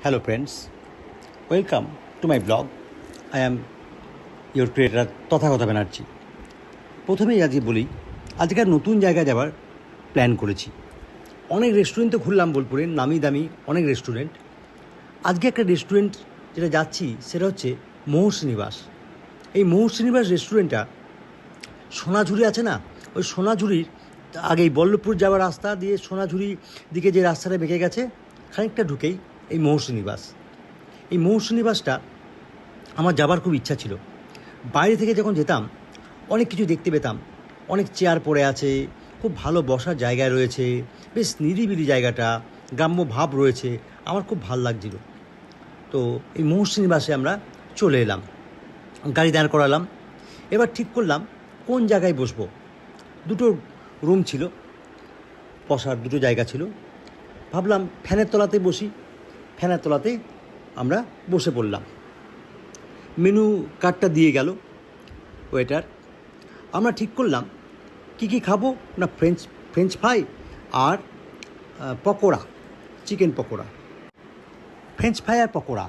Hello friends, welcome to my blog. I am your creator Tathagata Banerjee. প্রথমেই আজকে বলি, আজকের নতুন জায়গায় যাওয়ার প্ল্যান করেছি। অনেক রেস্টুরেন্ট তো ঘুরলাম বোলপুরে, নামি দামি অনেক রেস্টুরেন্ট। আজকে একটা রেস্টুরেন্ট যেটা যাচ্ছি সেটা হচ্ছে মহর্ষিনিবাস। এই মহর্ষিনিবাস রেস্টুরেন্টটা সোনাঝুরি আছে না, ওই সোনাঝুরির আগেই বল্লভপুর যাওয়ার রাস্তা দিয়ে সোনাঝুরি দিকে যে রাস্তাটা বেঁকে গেছে খানিকটা ঢুকেই এই মহর্ষিনিবাস। এই মহর্ষিনিবাসটা আমার যাবার খুব ইচ্ছা ছিল। বাইরে থেকে যখন যেতাম অনেক কিছু দেখতে পেতাম, অনেক চেয়ার পড়ে আছে, খুব ভালো বসার জায়গায় রয়েছে, বেশ নিরিবিলি জায়গাটা, গ্রাম্য ভাব রয়েছে, আমার খুব ভাল লাগছিল। তো এই মহর্ষিনিবাসে আমরা চলে এলাম, গাড়ি দাঁড় করালাম। এবার ঠিক করলাম কোন জায়গায় বসবো। দুটো রুম ছিল, বসার দুটো জায়গা ছিল। ভাবলাম ফ্যানের তলাতে বসি। ফ্যানের তলাতে আমরা বসে পড়লাম। মেনু কার্ডটা দিয়ে গেল ওয়েটার। আমরা ঠিক করলাম কি খাবো না, ফ্রেঞ্চ ফ্রাই আর pakora, chicken pakora, french fry আর পকোড়া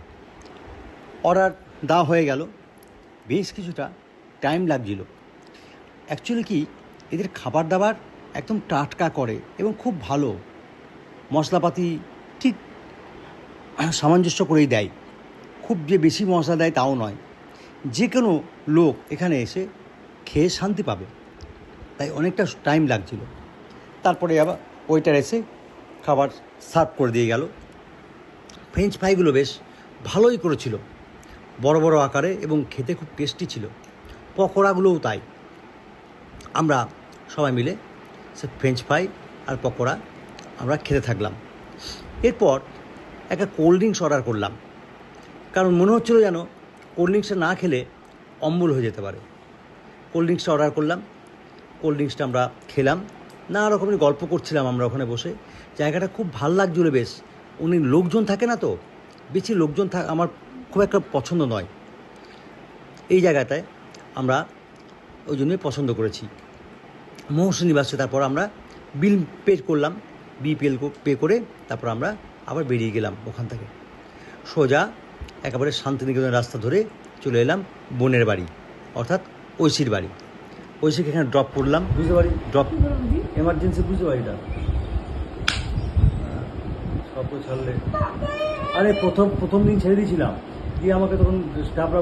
অর্ডার দেওয়া হয়ে গেল। বেশ কিছুটা টাইম লাগছিল। অ্যাকচুয়ালি কি, এদের খাবার দাবার একদম টাটকা করে এবং খুব ভালো, মশলাপাতি ঠিক সামঞ্জস্য করেই দেয়। খুব যে বেশি মশলা দেয় তাও নয়। যে কোনো লোক এখানে এসে খেয়ে শান্তি পাবে, তাই অনেকটা টাইম লাগছিল। তারপরে আবার ওয়েটার এসে খাবার সার্ভ করে দিয়ে গেল। ফ্রেঞ্চ ফ্রাইগুলো বেশ ভালোই করেছিল, বড় বড় আকারে, এবং খেতে খুব টেস্টি ছিল। পকোড়াগুলোও তাই। আমরা সবাই মিলে সে ফ্রেঞ্চ ফ্রাই আর পকোড়া আমরা খেতে থাকলাম। এরপর একটা কোল্ড ড্রিঙ্কস অর্ডার করলাম, কারণ মনে হচ্ছিল যেন কোল্ড ড্রিঙ্কসটা না খেলে অম্বল হয়ে যেতে পারে। কোল্ড ড্রিঙ্কসটা অর্ডার করলাম। কোল্ড ড্রিঙ্কসটা আমরা খেলাম, নানা রকমের গল্প করছিলাম আমরা ওখানে বসে। জায়গাটা খুব ভাল লাগছিল বেশ। উনি লোকজন থাকে না, তো বেশি লোকজন আমার খুব একটা পছন্দ নয় এই জায়গাটায়। আমরা ওই জন্যই পছন্দ করেছি মহর্ষিনিবাসে। তারপর আমরা বিল পে করলাম, পে করে তারপর আমরা আবার বেরিয়ে গেলাম ওখান থেকে। সোজা একেবারে শান্তিনিকেতন রাস্তা ধরে চলে এলাম বোনের বাড়ি, অর্থাৎ ঐশীর বাড়ি। ঐশীকে এখানে ড্রপ করলাম, বুঝতে পারি ড্রপ এমার্জেন্সি, বুঝতে পারি না সব ছাড়লে। আরে প্রথম দিন ছেড়ে দিয়েছিলাম, দিয়ে আমাকে তখন স্টাফরা